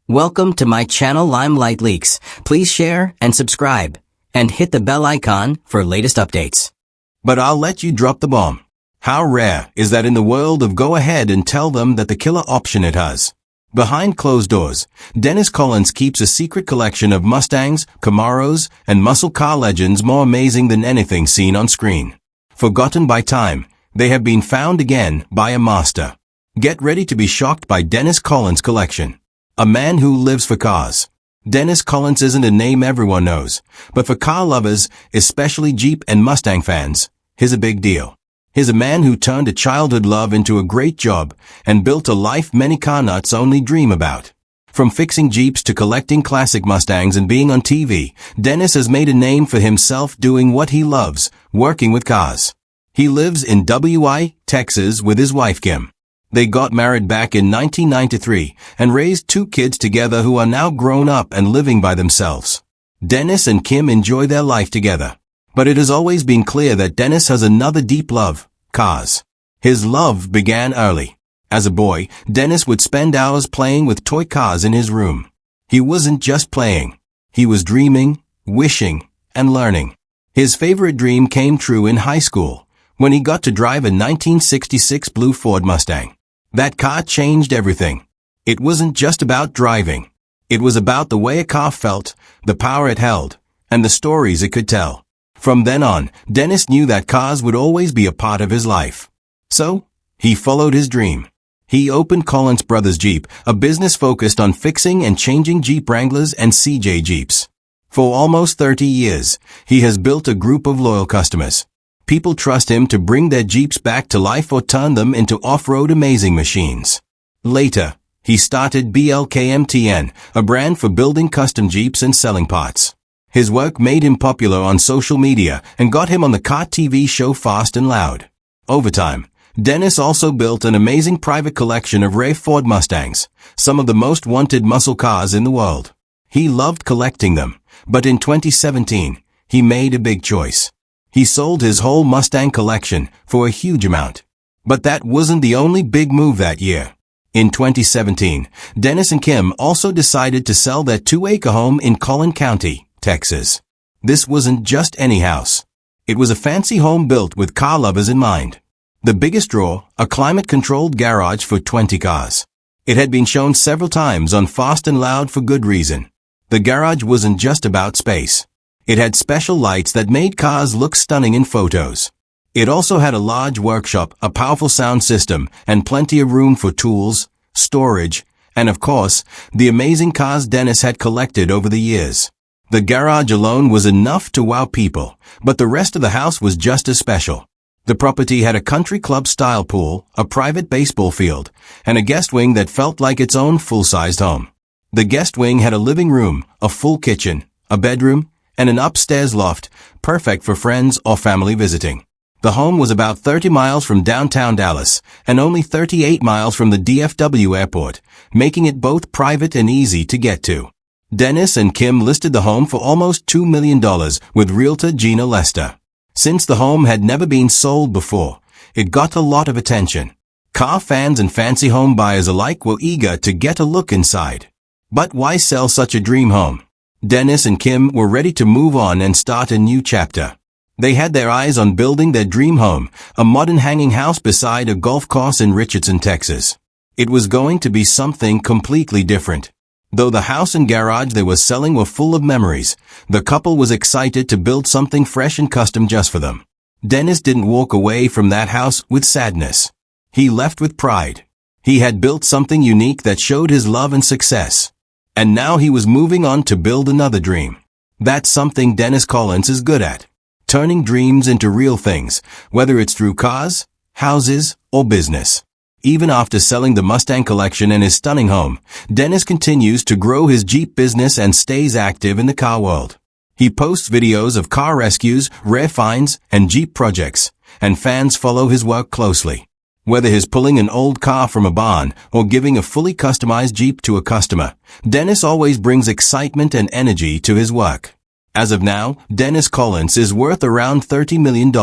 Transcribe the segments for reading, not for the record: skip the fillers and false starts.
Welcome to my channel Limelight Leaks. Please share and subscribe, and hit the bell icon for latest updates. But I'll let you drop the bomb. How rare is that in the world of go ahead and tell them that the killer option it has. Behind closed doors, Dennis Collins keeps a secret collection of Mustangs, Camaros, and muscle car legends more amazing than anything seen on screen. Forgotten by time, they have been found again by a master. Get ready to be shocked by Dennis Collins' collection. A man who lives for cars. Dennis Collins isn't a name everyone knows, but for car lovers, especially Jeep and Mustang fans, he's a big deal. He's a man who turned a childhood love into a great job and built a life many car nuts only dream about. From fixing Jeeps to collecting classic Mustangs and being on TV, Dennis has made a name for himself doing what he loves, working with cars. He lives in WI, Texas with his wife Kim. They got married back in 1993 and raised 2 kids together who are now grown up and living by themselves. Dennis and Kim enjoy their life together. But it has always been clear that Dennis has another deep love, cars. His love began early. As a boy, Dennis would spend hours playing with toy cars in his room. He wasn't just playing. He was dreaming, wishing, and learning. His favorite dream came true in high school, when he got to drive a 1966 blue Ford Mustang. That car changed everything. It wasn't just about driving. It was about the way a car felt, the power it held, and the stories it could tell. From then on, Dennis knew that cars would always be a part of his life. So, he followed his dream. He opened Collins Brothers Jeep, a business focused on fixing and changing Jeep Wranglers and CJ Jeeps. For almost 30 years, he has built a group of loyal customers. People trust him to bring their Jeeps back to life or turn them into off-road amazing machines. Later, he started BLKMTN, a brand for building custom Jeeps and selling parts. His work made him popular on social media and got him on the car TV show Fast and Loud. Over time, Dennis also built an amazing private collection of rare Ford Mustangs, some of the most wanted muscle cars in the world. He loved collecting them, but in 2017, he made a big choice. He sold his whole Mustang collection for a huge amount. But that wasn't the only big move that year. In 2017, Dennis and Kim also decided to sell their 2-acre home in Collin County, Texas. This wasn't just any house. It was a fancy home built with car lovers in mind. The biggest draw, a climate-controlled garage for 20 cars. It had been shown several times on Fast and Loud for good reason. The garage wasn't just about space. It had special lights that made cars look stunning in photos. It also had a large workshop, a powerful sound system, and plenty of room for tools, storage, and of course, the amazing cars Dennis had collected over the years. The garage alone was enough to wow people, but the rest of the house was just as special. The property had a country club-style pool, a private baseball field, and a guest wing that felt like its own full-sized home. The guest wing had a living room, a full kitchen, a bedroom, and an upstairs loft, perfect for friends or family visiting. The home was about 30 miles from downtown Dallas, and only 38 miles from the DFW airport, making it both private and easy to get to. Dennis and Kim listed the home for almost $2 million with realtor Gina Lester. Since the home had never been sold before, it got a lot of attention. Car fans and fancy home buyers alike were eager to get a look inside. But why sell such a dream home? Dennis and Kim were ready to move on and start a new chapter. They had their eyes on building their dream home, a modern hanging house beside a golf course in Richardson, Texas. It was going to be something completely different. Though the house and garage they were selling were full of memories, the couple was excited to build something fresh and custom just for them. Dennis didn't walk away from that house with sadness. He left with pride. He had built something unique that showed his love and success. And now he was moving on to build another dream. That's something Dennis Collins is good at. Turning dreams into real things, whether it's through cars, houses, or business. Even after selling the Mustang collection and his stunning home, Dennis continues to grow his Jeep business and stays active in the car world. He posts videos of car rescues, rare finds, and Jeep projects, and fans follow his work closely. Whether he's pulling an old car from a barn or giving a fully customized Jeep to a customer, Dennis always brings excitement and energy to his work. As of now, Dennis Collins is worth around $30 million.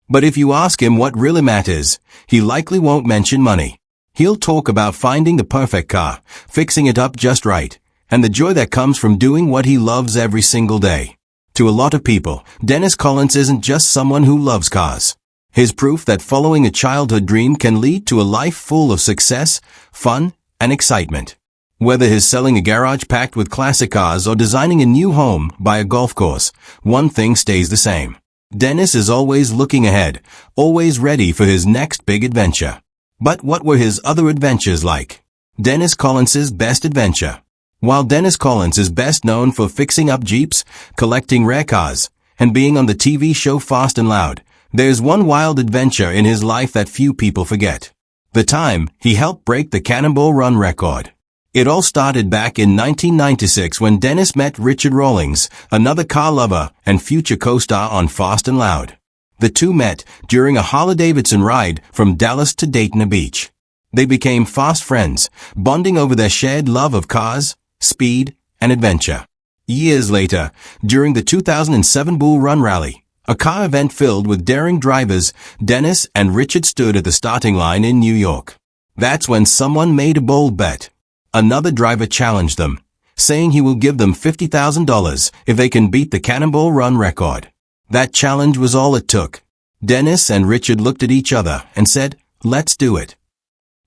But if you ask him what really matters, he likely won't mention money. He'll talk about finding the perfect car, fixing it up just right, and the joy that comes from doing what he loves every single day. To a lot of people, Dennis Collins isn't just someone who loves cars. He's proof that following a childhood dream can lead to a life full of success, fun, and excitement. Whether he's selling a garage packed with classic cars or designing a new home by a golf course, one thing stays the same. Dennis is always looking ahead, always ready for his next big adventure. But what were his other adventures like? Dennis Collins's best adventure. While Dennis Collins is best known for fixing up Jeeps, collecting rare cars, and being on the TV show Fast and Loud, there's one wild adventure in his life that few people forget. The time he helped break the Cannonball Run record. It all started back in 1996 when Dennis met Richard Rawlings, another car lover and future co-star on Fast and Loud. The two met during a Harley-Davidson ride from Dallas to Daytona Beach. They became fast friends, bonding over their shared love of cars, speed, and adventure. Years later, during the 2007 Bull Run Rally, a car event filled with daring drivers, Dennis and Richard stood at the starting line in New York. That's when someone made a bold bet. Another driver challenged them, saying he will give them $50,000 if they can beat the Cannonball Run record. That challenge was all it took. Dennis and Richard looked at each other and said, "Let's do it."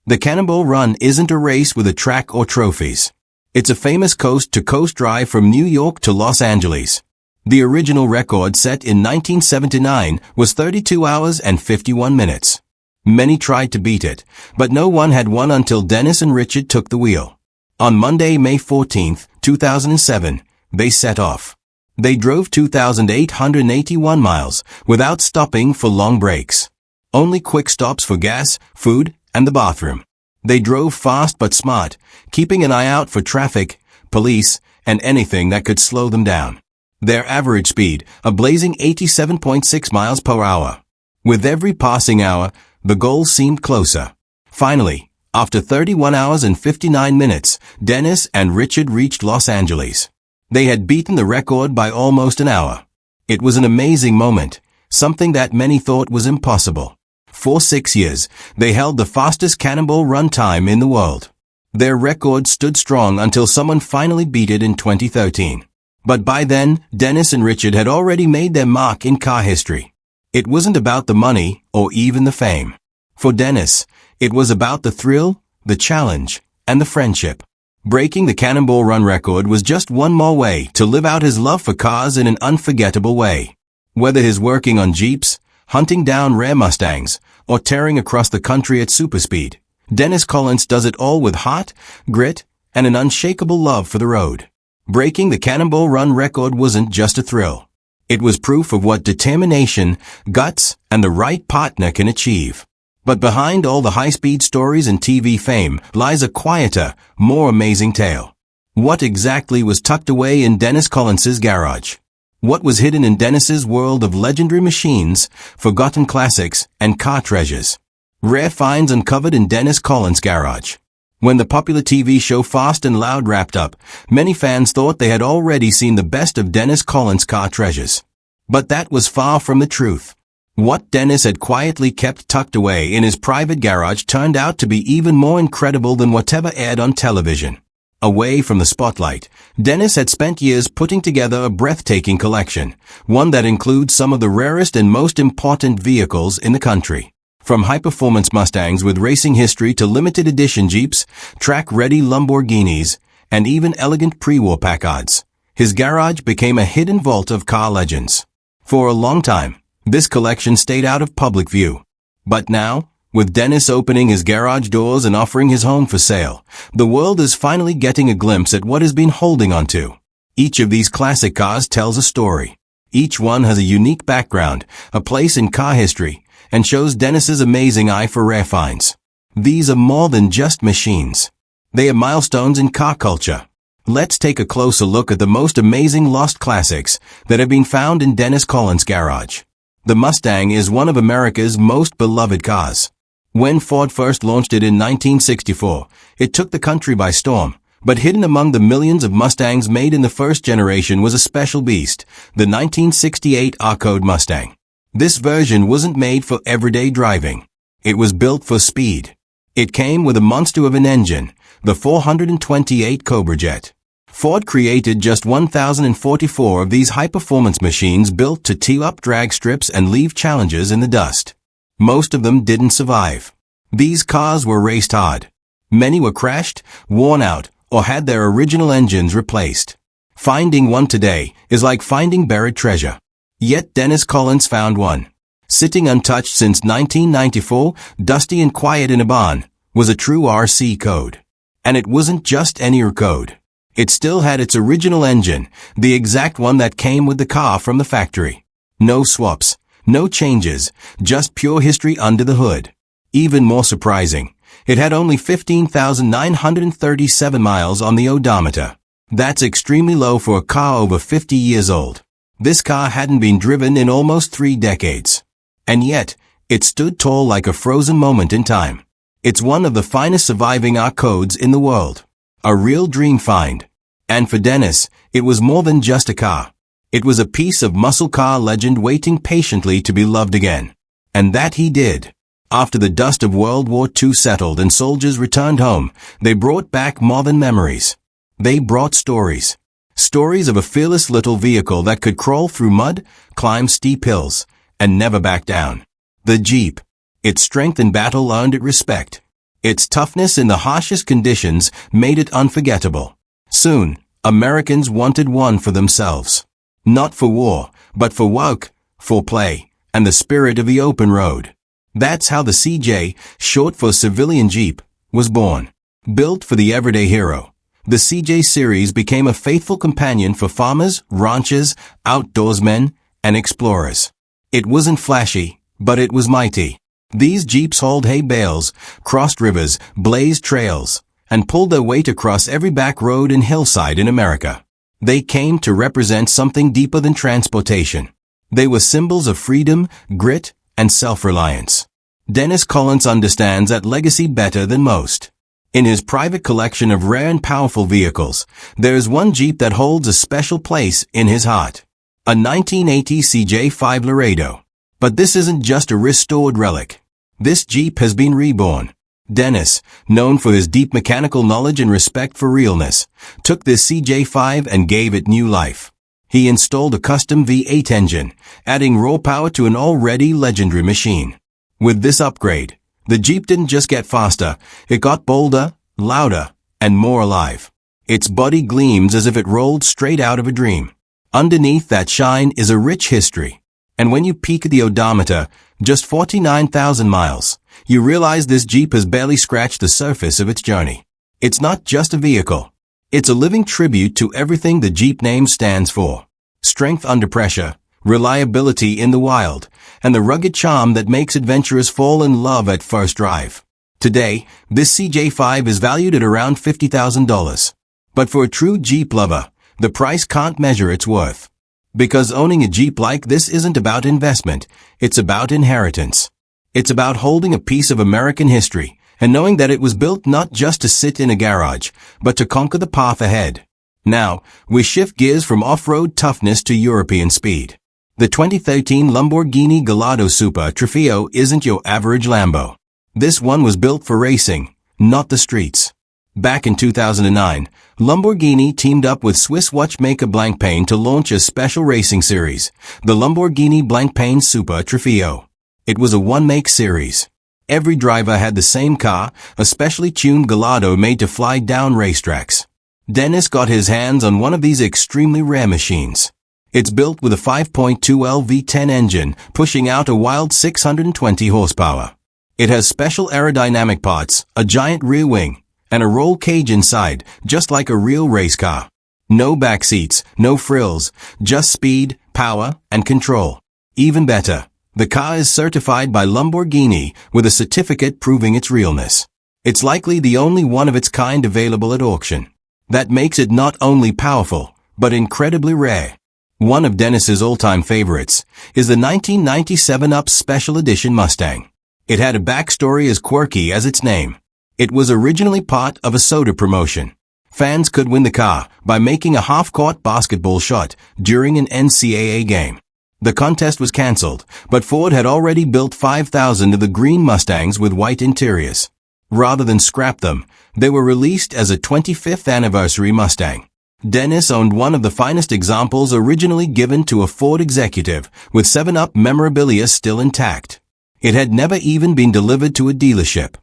The Cannonball Run isn't a race with a track or trophies. It's a famous coast-to-coast drive from New York to Los Angeles. The original record set in 1979 was 32 hours and 51 minutes. Many tried to beat it, but no one had won until Dennis and Richard took the wheel. On Monday, May 14, 2007, they set off. They drove 2,881 miles without stopping for long breaks. Only quick stops for gas, food, and the bathroom. They drove fast but smart, keeping an eye out for traffic, police, and anything that could slow them down. Their average speed, a blazing 87.6 miles per hour. With every passing hour, the goal seemed closer. Finally, after 31 hours and 59 minutes, Dennis and Richard reached Los Angeles. They had beaten the record by almost an hour. It was an amazing moment, something that many thought was impossible. For 6 years, they held the fastest Cannonball Run time in the world. Their record stood strong until someone finally beat it in 2013. But by then, Dennis and Richard had already made their mark in car history. It wasn't about the money or even the fame. For Dennis, it was about the thrill, the challenge, and the friendship. Breaking the Cannonball Run record was just one more way to live out his love for cars in an unforgettable way. Whether he's working on Jeeps, hunting down rare Mustangs, or tearing across the country at superspeed, Dennis Collins does it all with heart, grit, and an unshakable love for the road. Breaking the Cannonball Run record wasn't just a thrill. It was proof of what determination, guts, and the right partner can achieve. But behind all the high-speed stories and TV fame lies a quieter, more amazing tale. What exactly was tucked away in Dennis Collins's garage? What was hidden in Dennis's world of legendary machines, forgotten classics, and car treasures? Rare finds uncovered in Dennis Collins' garage. When the popular TV show Fast and Loud wrapped up, many fans thought they had already seen the best of Dennis Collins' car treasures. But that was far from the truth. What Dennis had quietly kept tucked away in his private garage turned out to be even more incredible than whatever aired on television. Away from the spotlight, Dennis had spent years putting together a breathtaking collection, one that includes some of the rarest and most important vehicles in the country. From high-performance Mustangs with racing history to limited edition Jeeps, track-ready Lamborghinis, and even elegant pre-war Packards, his garage became a hidden vault of car legends. For a long time, this collection stayed out of public view. But now, with Dennis opening his garage doors and offering his home for sale, the world is finally getting a glimpse at what he's been holding on to. Each of these classic cars tells a story. Each one has a unique background, a place in car history, and shows Dennis's amazing eye for rare finds. These are more than just machines. They are milestones in car culture. Let's take a closer look at the most amazing lost classics that have been found in Dennis Collins' garage. The Mustang is one of America's most beloved cars. When Ford first launched it in 1964, it took the country by storm, but hidden among the millions of Mustangs made in the first generation was a special beast, the 1968 R-Code Mustang. This version wasn't made for everyday driving. It was built for speed. It came with a monster of an engine, the 428 Cobra Jet. Ford created just 1,044 of these high-performance machines built to tee up drag strips and leave challengers in the dust. Most of them didn't survive. These cars were raced hard. Many were crashed, worn out, or had their original engines replaced. Finding one today is like finding buried treasure. Yet Dennis Collins found one. Sitting untouched since 1994, dusty and quiet in a barn, was a true RC code. And it wasn't just any code. It still had its original engine, the exact one that came with the car from the factory. No swaps, no changes, just pure history under the hood. Even more surprising, it had only 15,937 miles on the odometer. That's extremely low for a car over 50 years old. This car hadn't been driven in almost 3 decades. And yet, it stood tall like a frozen moment in time. It's one of the finest surviving R codes in the world. A real dream find. And for Dennis, it was more than just a car. It was a piece of muscle car legend waiting patiently to be loved again. And that he did. After the dust of World War II settled and soldiers returned home, they brought back more than memories. They brought stories. Stories of a fearless little vehicle that could crawl through mud, climb steep hills, and never back down. The Jeep. Its strength in battle earned it respect. Its toughness in the harshest conditions made it unforgettable. Soon, Americans wanted one for themselves. Not for war, but for work, for play, and the spirit of the open road. That's how the CJ, short for Civilian Jeep, was born. Built for the everyday hero, the CJ series became a faithful companion for farmers, ranchers, outdoorsmen, and explorers. It wasn't flashy, but it was mighty. These Jeeps hauled hay bales, crossed rivers, blazed trails, and pulled their weight across every back road and hillside in America. They came to represent something deeper than transportation. They were symbols of freedom, grit, and self-reliance. Dennis Collins understands that legacy better than most. In his private collection of rare and powerful vehicles, there is one Jeep that holds a special place in his heart. A 1980 CJ5 Laredo. But this isn't just a restored relic. This Jeep has been reborn. Dennis, known for his deep mechanical knowledge and respect for realness, took this CJ5 and gave it new life. He installed a custom V8 engine, adding raw power to an already legendary machine. With this upgrade, the Jeep didn't just get faster, it got bolder, louder, and more alive. Its body gleams as if it rolled straight out of a dream. Underneath that shine is a rich history. And when you peek at the odometer, just 49,000 miles, you realize this Jeep has barely scratched the surface of its journey. It's not just a vehicle. It's a living tribute to everything the Jeep name stands for. Strength under pressure, reliability in the wild, and the rugged charm that makes adventurers fall in love at first drive. Today, this CJ5 is valued at around $50,000. But for a true Jeep lover, the price can't measure its worth. Because owning a Jeep like this isn't about investment, it's about inheritance. It's about holding a piece of American history and knowing that it was built not just to sit in a garage, but to conquer the path ahead. Now, we shift gears from off-road toughness to European speed. The 2013 Lamborghini Gallardo Super Trofeo isn't your average Lambo. This one was built for racing, not the streets. Back in 2009, Lamborghini teamed up with Swiss watchmaker Blancpain to launch a special racing series, the Lamborghini Blancpain Super Trofeo. It was a one-make series. Every driver had the same car, a specially tuned Gallardo made to fly down racetracks. Dennis got his hands on one of these extremely rare machines. It's built with a 5.2L V10 engine, pushing out a wild 620 horsepower. It has special aerodynamic parts, a giant rear wing, and a roll cage inside, just like a real race car. No back seats, no frills, just speed, power, and control. Even better, the car is certified by Lamborghini with a certificate proving its realness. It's likely the only one of its kind available at auction. That makes it not only powerful, but incredibly rare. One of Dennis's all-time favorites is the 1997 Up Special Edition Mustang. It had a backstory as quirky as its name. It was originally part of a soda promotion. Fans could win the car by making a half-court basketball shot during an NCAA game. The contest was cancelled, but Ford had already built 5,000 of the green Mustangs with white interiors. Rather than scrap them, they were released as a 25th anniversary Mustang. Dennis owned one of the finest examples originally given to a Ford executive, with 7-Up memorabilia still intact. It had never even been delivered to a dealership.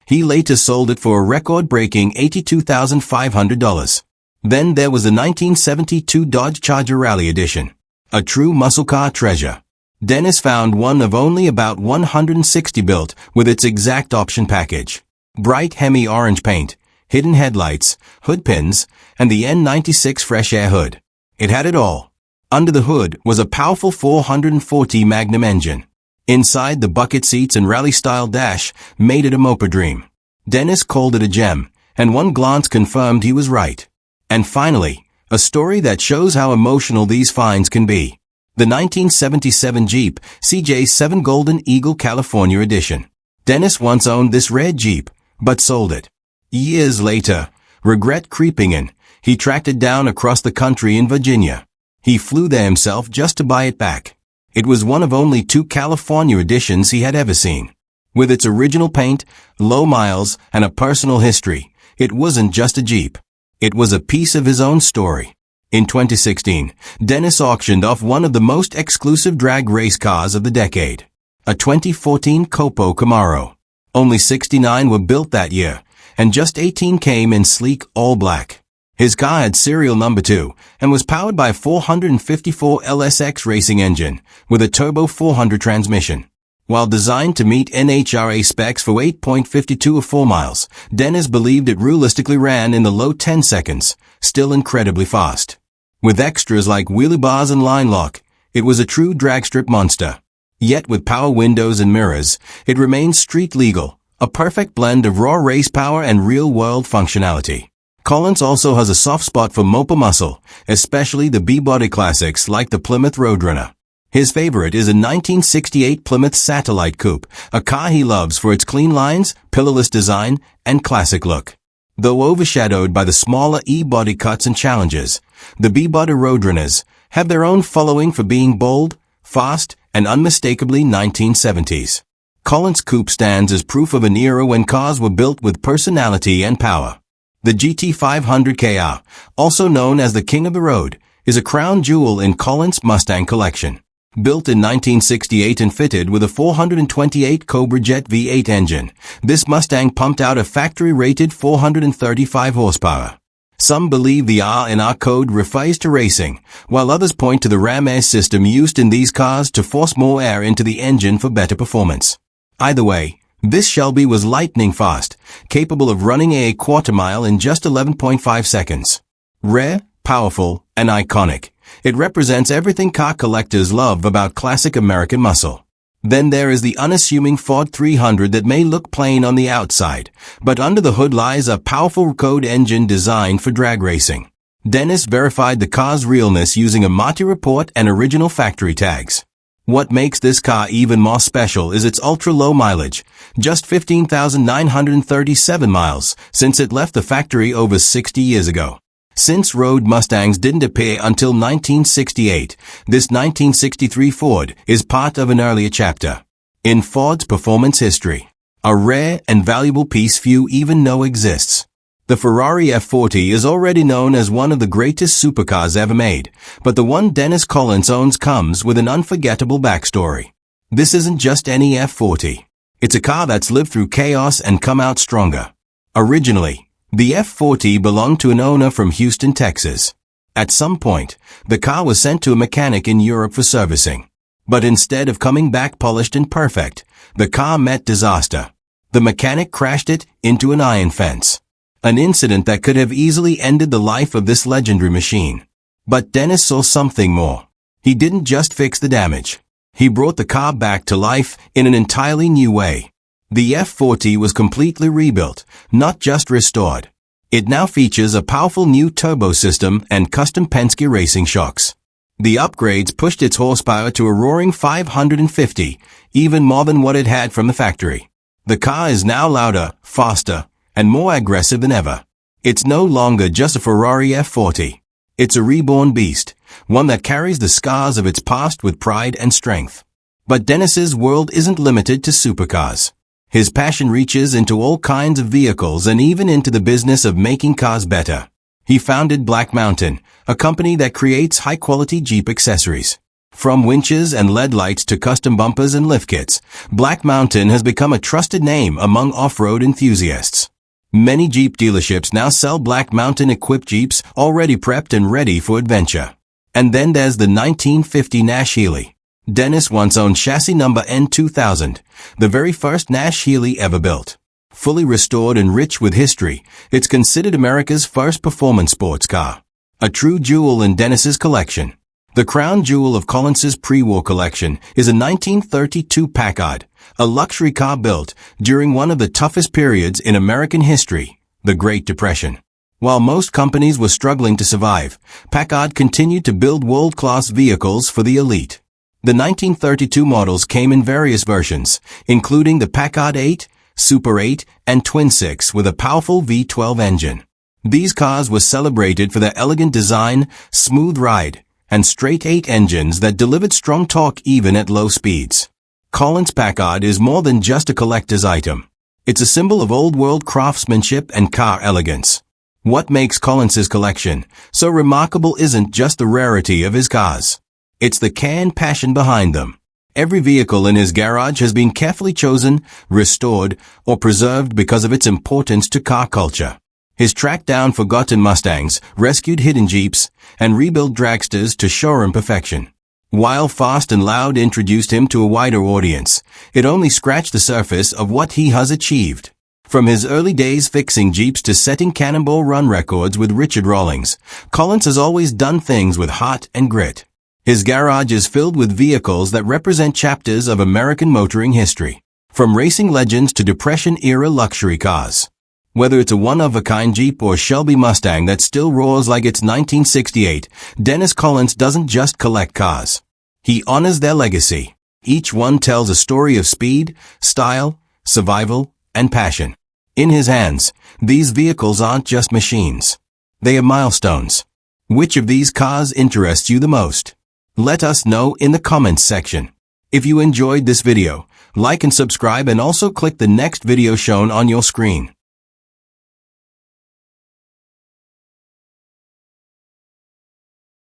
He later sold it for a record-breaking $82,500. Then there was the 1972 Dodge Charger Rally Edition, a true muscle car treasure. Dennis found one of only about 160 built with its exact option package. Bright Hemi orange paint, hidden headlights, hood pins, and the N96 fresh air hood. It had it all. Under the hood was a powerful 440 Magnum engine. Inside, the bucket seats and rally-style dash made it a moper dream. Dennis called it a gem, and one glance confirmed he was right. And finally, a story that shows how emotional these finds can be. The 1977 Jeep CJ7 Golden Eagle California Edition. Dennis once owned this red Jeep, but sold it. Years later, regret creeping in, he tracked it down across the country in Virginia. He flew there himself just to buy it back. It was one of only 2 California editions he had ever seen. With its original paint, low miles, and a personal history, it wasn't just a Jeep. It was a piece of his own story. In 2016, Dennis auctioned off one of the most exclusive drag race cars of the decade, a 2014 Copo Camaro. Only 69 were built that year, and just 18 came in sleek all-black. His car had serial number 2 and was powered by a 454 LSX racing engine with a turbo 400 transmission. While designed to meet NHRA specs for 8.52 or 4 miles, Dennis believed it realistically ran in the low 10 seconds, still incredibly fast. With extras like wheelie bars and line lock, it was a true dragstrip monster. Yet with power windows and mirrors, it remains street legal, a perfect blend of raw race power and real-world functionality. Collins also has a soft spot for moper muscle, especially the B-body classics like the Plymouth Roadrunner. His favorite is a 1968 Plymouth Satellite Coupe, a car he loves for its clean lines, pillarless design, and classic look. Though overshadowed by the smaller E-body cuts and challenges, the B-body Roadrunners have their own following for being bold, fast, and unmistakably 1970s. Collins Coupe stands as proof of an era when cars were built with personality and power. The GT500 KR, also known as the King of the Road, is a crown jewel in Collins' Mustang collection. Built in 1968 and fitted with a 428 Cobra Jet V8 engine, this Mustang pumped out a factory-rated 435 horsepower. Some believe the R&R code refers to racing, while others point to the ram air system used in these cars to force more air into the engine for better performance. Either way, this Shelby was lightning fast, capable of running a quarter-mile in just 11.5 seconds. Rare, powerful, and iconic, it represents everything car collectors love about classic American muscle. Then there is the unassuming Ford 300 that may look plain on the outside, but under the hood lies a powerful code engine designed for drag racing. Dennis verified the car's realness using a Marty report and original factory tags. What makes this car even more special is its ultra-low mileage, just 15,937 miles since it left the factory over 60 years ago. Since road Mustangs didn't appear until 1968, this 1963 Ford is part of an earlier chapter in Ford's performance history, a rare and valuable piece few even know exists. The Ferrari F40 is already known as one of the greatest supercars ever made, but the one Dennis Collins owns comes with an unforgettable backstory. This isn't just any F40. It's a car that's lived through chaos and come out stronger. Originally, the F40 belonged to an owner from Houston, Texas. At some point, the car was sent to a mechanic in Europe for servicing. But instead of coming back polished and perfect, the car met disaster. The mechanic crashed it into an iron fence. An incident that could have easily ended the life of this legendary machine. But Dennis saw something more. He didn't just fix the damage. He brought the car back to life in an entirely new way. The F40 was completely rebuilt, not just restored. It now features a powerful new turbo system and custom Penske racing shocks. The upgrades pushed its horsepower to a roaring 550, even more than what it had from the factory. The car is now louder, faster, and more aggressive than ever. It's no longer just a Ferrari F40. It's a reborn beast, one that carries the scars of its past with pride and strength. But Dennis's world isn't limited to supercars. His passion reaches into all kinds of vehicles and even into the business of making cars better. He founded Black Mountain, a company that creates high-quality Jeep accessories. From winches and LED lights to custom bumpers and lift kits, Black Mountain has become a trusted name among off-road enthusiasts. Many Jeep dealerships now sell Black Mountain-equipped Jeeps already prepped and ready for adventure. And then there's the 1950 Nash Healey. Dennis once owned chassis number N2000, the very first Nash Healey ever built. Fully restored and rich with history, it's considered America's first performance sports car. A true jewel in Dennis's collection. The crown jewel of Collins's pre-war collection is a 1932 Packard, a luxury car built during one of the toughest periods in American history, the Great Depression. While most companies were struggling to survive, Packard continued to build world-class vehicles for the elite. The 1932 models came in various versions, including the Packard 8, Super 8, and Twin 6 with a powerful V12 engine. These cars were celebrated for their elegant design, smooth ride, and straight 8 engines that delivered strong torque even at low speeds. Collins Packard is more than just a collector's item. It's a symbol of old-world craftsmanship and car elegance. What makes Collins's collection so remarkable isn't just the rarity of his cars. It's the care and passion behind them. Every vehicle in his garage has been carefully chosen, restored, or preserved because of its importance to car culture. He's tracked down forgotten Mustangs, rescued hidden Jeeps, and rebuilt dragsters to showroom perfection. While Fast and Loud introduced him to a wider audience, it only scratched the surface of what he has achieved. From his early days fixing Jeeps to setting Cannonball Run records with Richard Rawlings, Collins has always done things with heart and grit. His garage is filled with vehicles that represent chapters of American motoring history, from racing legends to Depression-era luxury cars. Whether it's a one-of-a-kind Jeep or Shelby Mustang that still roars like it's 1968, Dennis Collins doesn't just collect cars. He honors their legacy. Each one tells a story of speed, style, survival, and passion. In his hands, these vehicles aren't just machines. They are milestones. Which of these cars interests you the most? Let us know in the comments section. If you enjoyed this video, like and subscribe and also click the next video shown on your screen.